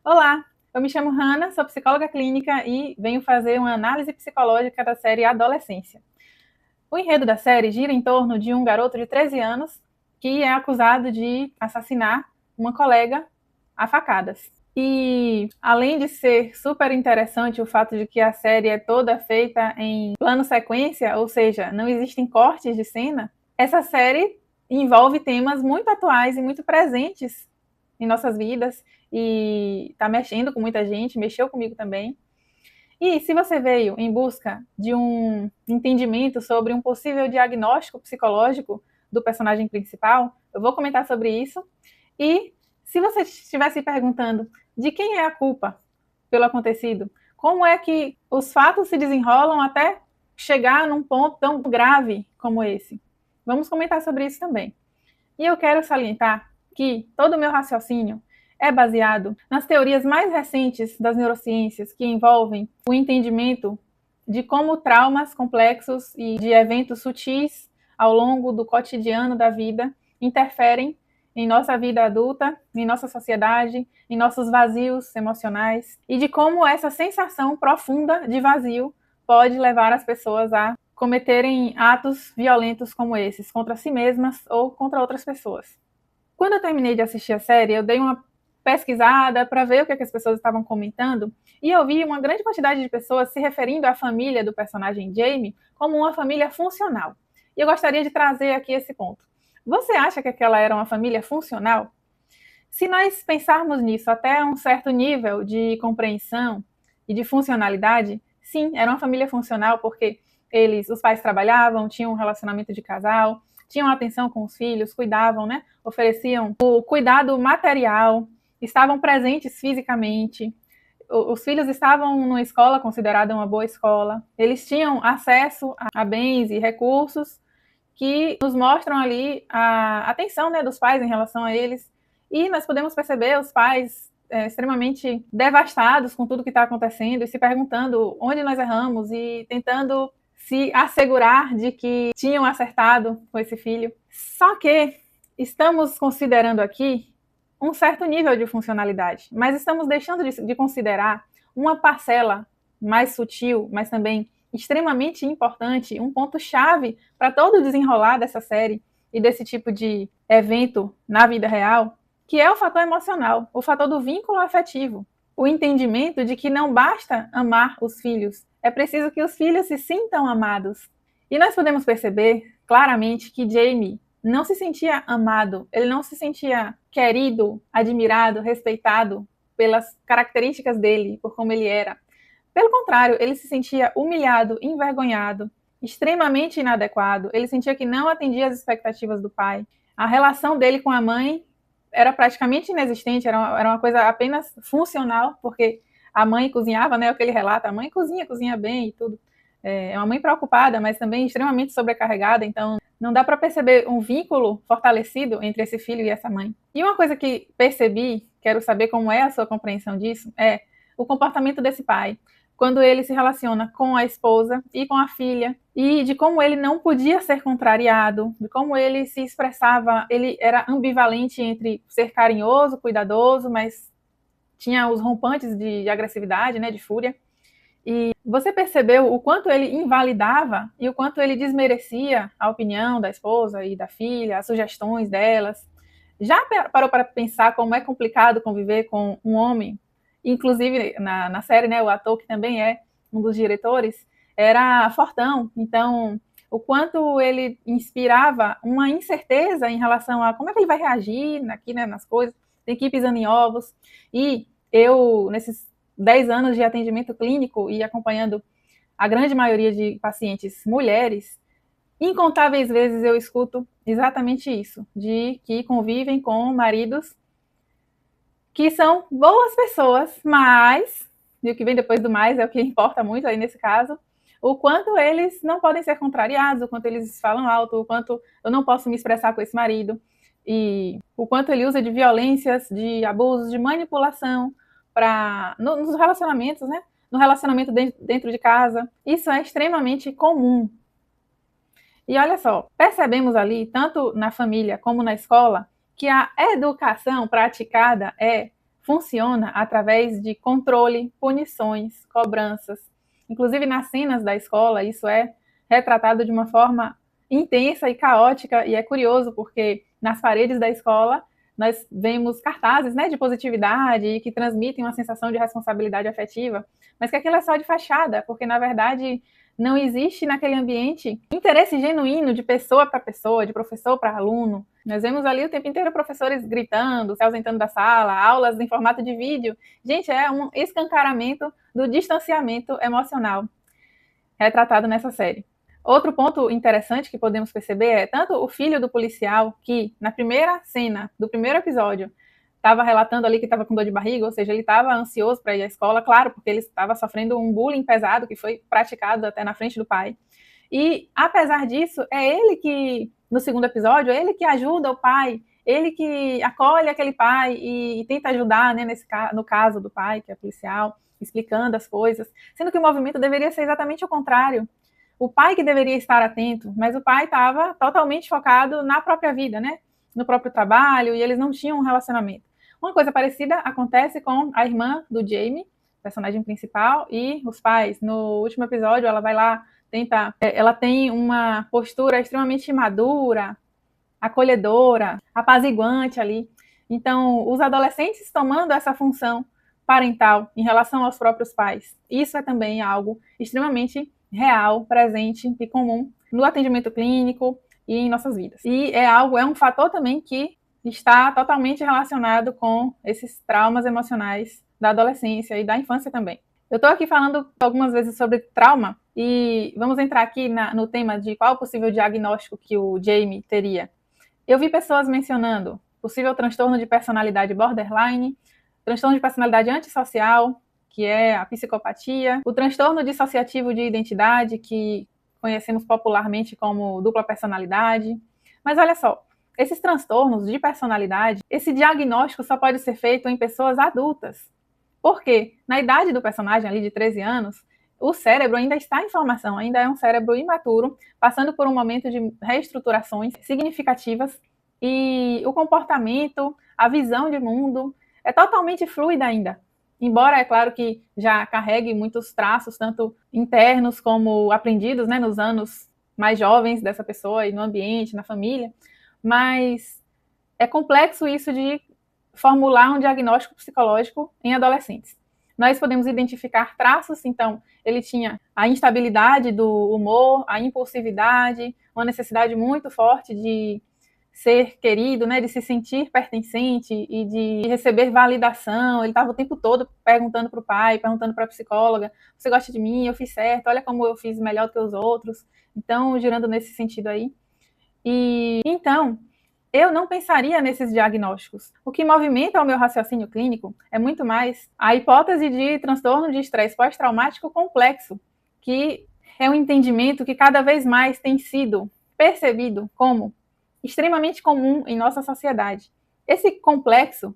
Olá, eu me chamo Hannah, sou psicóloga clínica e venho fazer uma análise psicológica da série Adolescência. O enredo da série gira em torno de um garoto de 13 anos que é acusado de assassinar uma colega a facadas. E além de ser super interessante o fato de que a série é toda feita em plano sequência, ou seja, não existem cortes de cena, essa série envolve temas muito atuais e muito presentes em nossas vidas e está mexendo com muita gente, mexeu comigo também. E se você veio em busca de um entendimento sobre um possível diagnóstico psicológico do personagem principal, eu vou comentar sobre isso. E se você estiver se perguntando de quem é a culpa pelo acontecido, como é que os fatos se desenrolam até chegar num ponto tão grave como esse, vamos comentar sobre isso também. E eu quero salientar que todo o meu raciocínio é baseado nas teorias mais recentes das neurociências que envolvem o entendimento de como traumas complexos e de eventos sutis ao longo do cotidiano da vida interferem em nossa vida adulta, em nossa sociedade, em nossos vazios emocionais e de como essa sensação profunda de vazio pode levar as pessoas a cometerem atos violentos como esses, contra si mesmas ou contra outras pessoas. Quando eu terminei de assistir a série, eu dei uma pesquisada para ver o que as pessoas estavam comentando e eu vi uma grande quantidade de pessoas se referindo à família do personagem Jamie como uma família funcional. E eu gostaria de trazer aqui esse ponto. Você acha que aquela era uma família funcional? Se nós pensarmos nisso até um certo nível de compreensão e de funcionalidade, sim, era uma família funcional porque os pais trabalhavam, tinham um relacionamento de casal, tinham atenção com os filhos, cuidavam, né? Ofereciam o cuidado material, estavam presentes fisicamente. Os filhos estavam numa escola considerada uma boa escola. Eles tinham acesso a bens e recursos que nos mostram ali a atenção, né, dos pais em relação a eles. E nós podemos perceber os pais extremamente devastados com tudo que está acontecendo e se perguntando onde nós erramos e tentando se assegurar de que tinham acertado com esse filho. Só que estamos considerando aqui um certo nível de funcionalidade, mas estamos deixando de considerar uma parcela mais sutil, mas também extremamente importante, um ponto-chave para todo o desenrolar dessa série e desse tipo de evento na vida real, que é o fator emocional, o fator do vínculo afetivo, o entendimento de que não basta amar os filhos, é preciso que os filhos se sintam amados. E nós podemos perceber claramente que Jamie não se sentia amado, ele não se sentia querido, admirado, respeitado pelas características dele, por como ele era. Pelo contrário, ele se sentia humilhado, envergonhado, extremamente inadequado. Ele sentia que não atendia às expectativas do pai. A relação dele com a mãe era praticamente inexistente, era uma coisa apenas funcional, porque a mãe cozinhava, né? O que ele relata, a mãe cozinha bem e tudo. É uma mãe preocupada, mas também extremamente sobrecarregada, então não dá para perceber um vínculo fortalecido entre esse filho e essa mãe. E uma coisa que percebi, quero saber como é a sua compreensão disso, é o comportamento desse pai quando ele se relaciona com a esposa e com a filha, e de como ele não podia ser contrariado, de como ele se expressava, ele era ambivalente entre ser carinhoso, cuidadoso, mas tinha os rompantes de agressividade, né, de fúria. E você percebeu o quanto ele invalidava e o quanto ele desmerecia a opinião da esposa e da filha, as sugestões delas? Já parou para pensar como é complicado conviver com um homem? Inclusive, na série, né, o ator que também é um dos diretores era fortão. Então, o quanto ele inspirava uma incerteza em relação a como é que ele vai reagir aqui, né, nas coisas, tem que ir pisando em ovos. E eu, nesses 10 anos de atendimento clínico e acompanhando a grande maioria de pacientes mulheres, incontáveis vezes eu escuto exatamente isso, de que convivem com maridos que são boas pessoas, mas, e o que vem depois do mais é o que importa muito aí nesse caso, o quanto eles não podem ser contrariados, o quanto eles falam alto, o quanto eu não posso me expressar com esse marido, e o quanto ele usa de violências, de abusos, de manipulação nos relacionamentos, né? No relacionamento dentro de casa. Isso é extremamente comum. E olha só, percebemos ali, tanto na família como na escola, que a educação praticada é funciona através de controle, punições, cobranças. Inclusive, nas cenas da escola, isso é retratado de uma forma intensa e caótica, e é curioso porque nas paredes da escola nós vemos cartazes, né, de positividade e que transmitem uma sensação de responsabilidade afetiva, mas que aquilo é só de fachada, porque na verdade não existe naquele ambiente interesse genuíno de pessoa para pessoa, de professor para aluno. Nós vemos ali o tempo inteiro professores gritando, se ausentando da sala, aulas em formato de vídeo. Gente, é um escancaramento do distanciamento emocional retratado nessa série. Outro ponto interessante que podemos perceber é tanto o filho do policial, que na primeira cena do primeiro episódio estava relatando ali que estava com dor de barriga, ou seja, ele estava ansioso para ir à escola, claro, porque ele estava sofrendo um bullying pesado que foi praticado até na frente do pai. E, apesar disso, é ele que, no segundo episódio, é ele que ajuda o pai, ele que acolhe aquele pai e tenta ajudar, né, no caso do pai, que é policial, explicando as coisas, sendo que o movimento deveria ser exatamente o contrário. O pai que deveria estar atento, mas o pai estava totalmente focado na própria vida, né? No próprio trabalho, e eles não tinham um relacionamento. Uma coisa parecida acontece com a irmã do Jamie, personagem principal, e os pais. No último episódio, ela vai lá, ela tem uma postura extremamente madura, acolhedora, apaziguante ali. Então, os adolescentes tomando essa função parental em relação aos próprios pais. Isso é também algo extremamente real, presente e comum no atendimento clínico e em nossas vidas. E é um fator também que está totalmente relacionado com esses traumas emocionais da adolescência e da infância também. Eu estou aqui falando algumas vezes sobre trauma e vamos entrar aqui no tema de qual o possível diagnóstico que o Jamie teria. Eu vi pessoas mencionando possível transtorno de personalidade borderline, transtorno de personalidade antissocial, que é a psicopatia, o transtorno dissociativo de identidade, que conhecemos popularmente como dupla personalidade. Mas olha só, esses transtornos de personalidade, esse diagnóstico só pode ser feito em pessoas adultas. Porque na idade do personagem, ali de 13 anos, o cérebro ainda está em formação, ainda é um cérebro imaturo, passando por um momento de reestruturações significativas, e o comportamento, a visão de mundo é totalmente fluida ainda. Embora, é claro que já carregue muitos traços, tanto internos como aprendidos, né, nos anos mais jovens dessa pessoa e no ambiente, na família, mas é complexo isso de formular um diagnóstico psicológico em adolescentes. Nós podemos identificar traços, então, ele tinha a instabilidade do humor, a impulsividade, uma necessidade muito forte de ser querido, né, de se sentir pertencente e de receber validação. Ele estava o tempo todo perguntando para o pai, perguntando para a psicóloga: você gosta de mim? Eu fiz certo, olha como eu fiz melhor do que os outros. Então, girando nesse sentido aí. E então, eu não pensaria nesses diagnósticos. O que movimenta o meu raciocínio clínico é muito mais a hipótese de transtorno de estresse pós-traumático complexo, que é um entendimento que cada vez mais tem sido percebido como extremamente comum em nossa sociedade. Esse complexo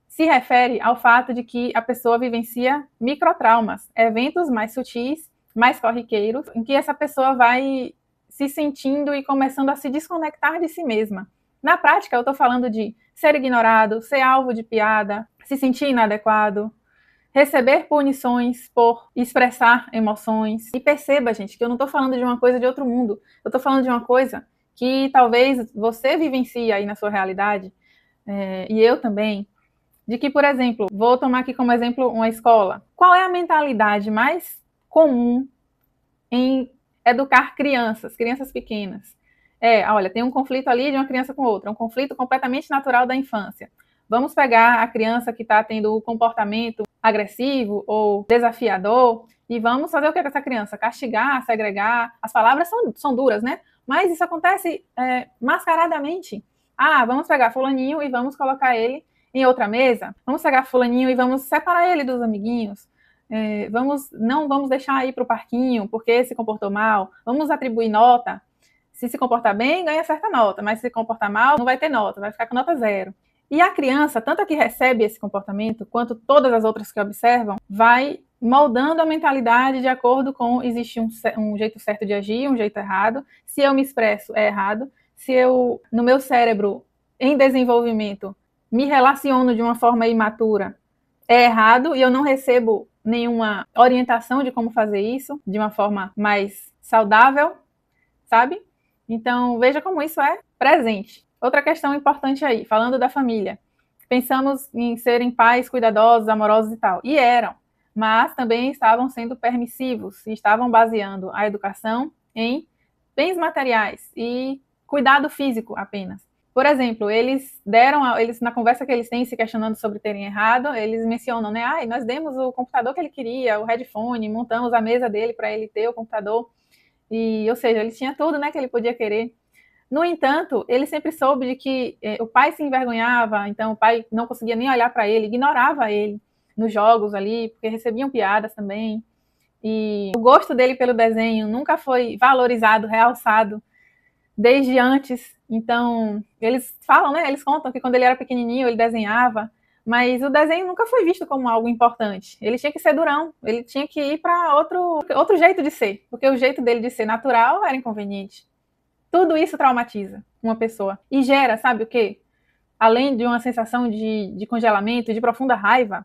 se refere ao fato de que a pessoa vivencia microtraumas, eventos mais sutis, mais corriqueiros, em que essa pessoa vai se sentindo e começando a se desconectar de si mesma. Na prática, eu estou falando de ser ignorado, ser alvo de piada, se sentir inadequado, receber punições por expressar emoções. E perceba, gente, que eu não estou falando de uma coisa de outro mundo. Eu estou falando de uma coisa que talvez você vivencie aí na sua realidade, e eu também, de que, por exemplo, vou tomar aqui como exemplo uma escola. Qual é a mentalidade mais comum em educar crianças pequenas? Olha, tem um conflito ali de uma criança com outra, um conflito completamente natural da infância. Vamos pegar a criança que está tendo o comportamento agressivo ou desafiador e vamos fazer o que com essa criança? Castigar, segregar. As palavras são duras, né? Mas isso acontece mascaradamente. Vamos pegar fulaninho e vamos colocar ele em outra mesa. Vamos pegar fulaninho e vamos separar ele dos amiguinhos. Não vamos deixar ir para o parquinho porque se comportou mal. Vamos atribuir nota. Se comportar bem, ganha certa nota, mas se comportar mal, não vai ter nota, vai ficar com nota 0. E a criança, tanto a que recebe esse comportamento, quanto todas as outras que observam, vai moldando a mentalidade de acordo com existe um jeito certo de agir, um jeito errado. Se eu me expresso, é errado. Se no meu cérebro, em desenvolvimento, me relaciono de uma forma imatura, é errado e eu não recebo nenhuma orientação de como fazer isso de uma forma mais saudável, sabe? Então, veja como isso é presente. Outra questão importante aí, falando da família. Pensamos em serem pais cuidadosos, amorosos e tal. E eram, mas também estavam sendo permissivos e estavam baseando a educação em bens materiais e cuidado físico apenas. Por exemplo, eles na conversa que eles têm se questionando sobre terem errado, eles mencionam, né? Ah, nós demos o computador que ele queria, o headphone, montamos a mesa dele para ele ter o computador. E, ou seja, ele tinha tudo, né, que ele podia querer. No entanto, ele sempre soube de que o pai se envergonhava, então o pai não conseguia nem olhar para ele, ignorava ele nos jogos ali, porque recebiam piadas também. E o gosto dele pelo desenho nunca foi valorizado, realçado desde antes. Então, eles falam, né? Eles contam que quando ele era pequenininho ele desenhava, mas o desenho nunca foi visto como algo importante. Ele tinha que ser durão, ele tinha que ir para outro jeito de ser, porque o jeito dele de ser natural era inconveniente. Tudo isso traumatiza uma pessoa e gera, sabe o quê? Além de uma sensação de congelamento, de profunda raiva,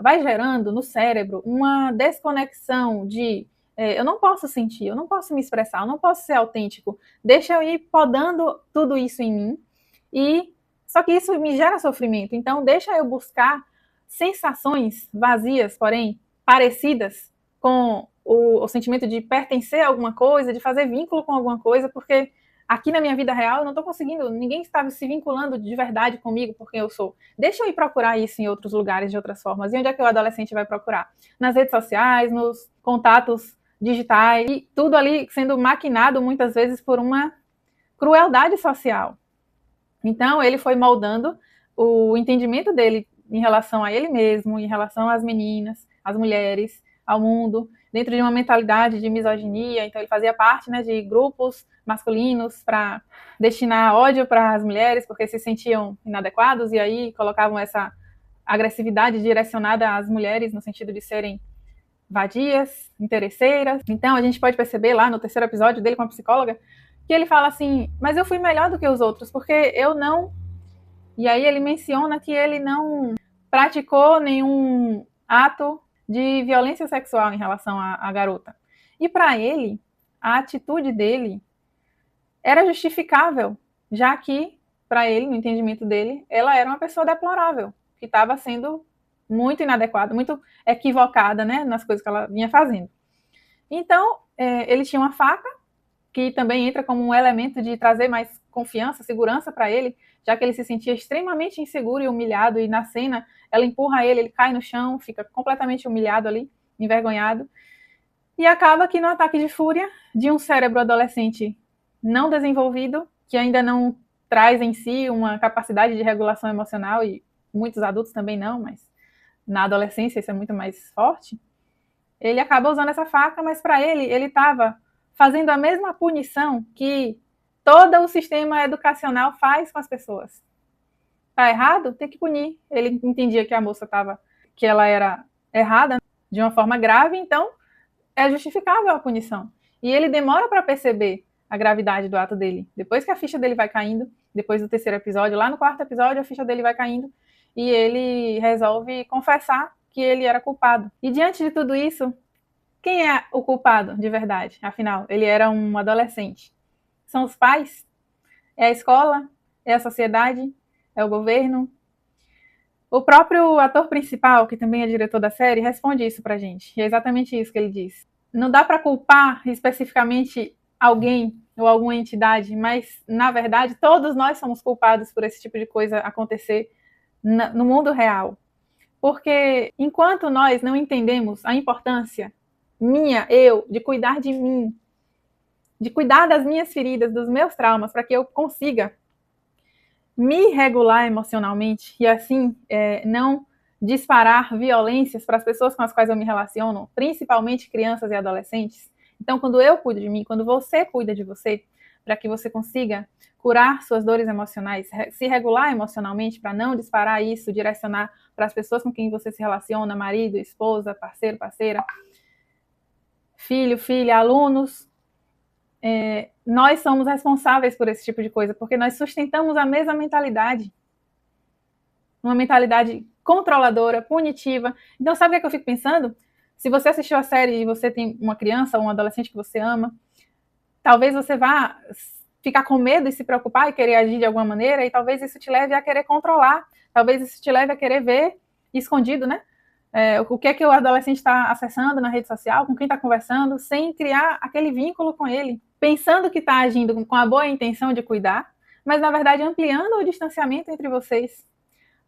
vai gerando no cérebro uma desconexão de eu não posso sentir, eu não posso me expressar, eu não posso ser autêntico. Deixa eu ir podando tudo isso em mim e só que isso me gera sofrimento. Então deixa eu buscar sensações vazias, porém parecidas com o sentimento de pertencer a alguma coisa, de fazer vínculo com alguma coisa, porque aqui na minha vida real eu não estou conseguindo, ninguém está se vinculando de verdade comigo por quem eu sou. Deixa eu ir procurar isso em outros lugares, de outras formas. E onde é que o adolescente vai procurar? Nas redes sociais, nos contatos digitais, e tudo ali sendo maquinado muitas vezes por uma crueldade social. Então ele foi moldando o entendimento dele em relação a ele mesmo, em relação às meninas, às mulheres, ao mundo, dentro de uma mentalidade de misoginia. Então ele fazia parte, né, de grupos masculinos para destinar ódio para as mulheres porque se sentiam inadequados e aí colocavam essa agressividade direcionada às mulheres no sentido de serem vadias, interesseiras. Então a gente pode perceber lá no terceiro episódio dele com a psicóloga que ele fala assim, mas eu fui melhor do que os outros porque eu não. E aí ele menciona que ele não praticou nenhum ato de violência sexual em relação à garota. E para ele, a atitude dele era justificável, já que, para ele, no entendimento dele, ela era uma pessoa deplorável, que estava sendo muito inadequada, muito equivocada, né, nas coisas que ela vinha fazendo. Então, ele tinha uma faca, que também entra como um elemento de trazer mais confiança, segurança para ele, já que ele se sentia extremamente inseguro e humilhado, e na cena ela empurra ele, ele cai no chão, fica completamente humilhado ali, envergonhado, e acaba que no ataque de fúria de um cérebro adolescente não desenvolvido, que ainda não traz em si uma capacidade de regulação emocional, e muitos adultos também não, mas na adolescência isso é muito mais forte, ele acaba usando essa faca, mas para ele estava fazendo a mesma punição que todo o sistema educacional faz com as pessoas. Tá errado? Tem que punir. Ele entendia que a moça que ela era errada de uma forma grave, então é justificável a punição. E ele demora para perceber a gravidade do ato dele. Depois que a ficha dele vai caindo, depois do terceiro episódio, lá no quarto episódio, a ficha dele vai caindo e ele resolve confessar que ele era culpado. E diante de tudo isso, quem é o culpado de verdade? Afinal, ele era um adolescente. São os pais? É a escola? É a sociedade? É o governo? O próprio ator principal, que também é diretor da série, responde isso pra gente. E é exatamente isso que ele diz. Não dá para culpar especificamente alguém ou alguma entidade, mas, na verdade, todos nós somos culpados por esse tipo de coisa acontecer no mundo real. Porque enquanto nós não entendemos a importância de cuidar de mim, de cuidar das minhas feridas, dos meus traumas, para que eu consiga me regular emocionalmente e assim não disparar violências para as pessoas com as quais eu me relaciono, principalmente crianças e adolescentes. Então, quando eu cuido de mim, quando você cuida de você, para que você consiga curar suas dores emocionais, se regular emocionalmente para não disparar isso, direcionar para as pessoas com quem você se relaciona, marido, esposa, parceiro, parceira, filho, filha, alunos, nós somos responsáveis por esse tipo de coisa, porque nós sustentamos a mesma mentalidade. uma mentalidade controladora, punitiva. Então, sabe o que eu fico pensando? Se você assistiu a série e você tem uma criança ou um adolescente que você ama, talvez você vá ficar com medo e se preocupar e querer agir de alguma maneira, e talvez isso te leve a querer controlar, talvez isso te leve a querer ver escondido, né? O que é que o adolescente está acessando na rede social, com quem está conversando, sem criar aquele vínculo com ele, pensando que está agindo com a boa intenção de cuidar, mas na verdade ampliando o distanciamento entre vocês.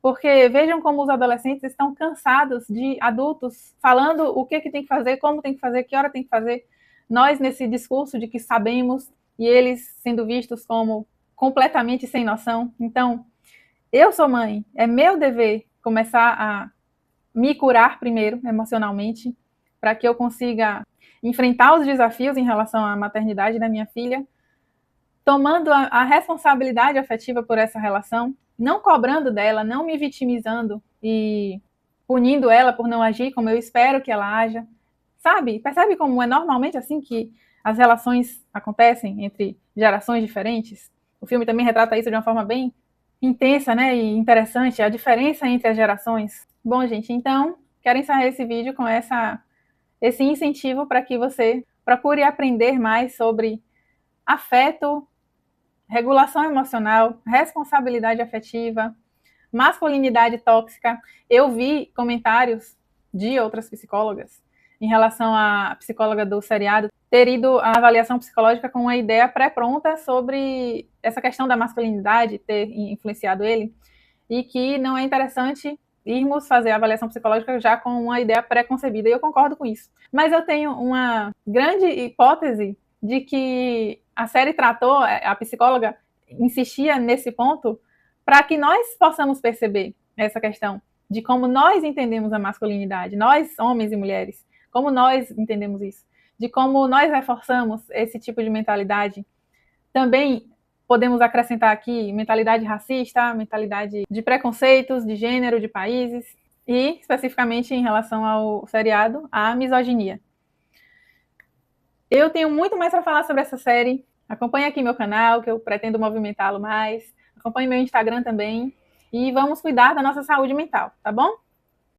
Porque vejam como os adolescentes estão cansados de adultos falando o que tem que fazer, como tem que fazer, que hora tem que fazer. Nós, nesse discurso de que sabemos, e eles sendo vistos como completamente sem noção. Então, eu sou mãe, é meu dever começar a me curar primeiro, emocionalmente, para que eu consiga enfrentar os desafios em relação à maternidade da minha filha, tomando a responsabilidade afetiva por essa relação, não cobrando dela, não me vitimizando e punindo ela por não agir como eu espero que ela haja. Sabe? Percebe como é normalmente assim que as relações acontecem entre gerações diferentes? O filme também retrata isso de uma forma bem intensa, né, e interessante, a diferença entre as gerações. Bom, gente, então, quero encerrar esse vídeo com esse incentivo para que você procure aprender mais sobre afeto, regulação emocional, responsabilidade afetiva, masculinidade tóxica. Eu vi comentários de outras psicólogas em relação à psicóloga do seriado ter ido à avaliação psicológica com uma ideia pré-pronta sobre essa questão da masculinidade ter influenciado ele, e que não é interessante irmos fazer a avaliação psicológica já com uma ideia pré-concebida, e eu concordo com isso. Mas eu tenho uma grande hipótese de que a série tratou, a psicóloga insistia nesse ponto para que nós possamos perceber essa questão de como nós entendemos a masculinidade, nós, homens e mulheres, como nós entendemos isso, de como nós reforçamos esse tipo de mentalidade. Também podemos acrescentar aqui mentalidade racista, mentalidade de preconceitos, de gênero, de países, e, especificamente em relação ao seriado, a misoginia. Eu tenho muito mais para falar sobre essa série. Acompanhe aqui meu canal, que eu pretendo movimentá-lo mais. Acompanhe meu Instagram também. E vamos cuidar da nossa saúde mental, tá bom?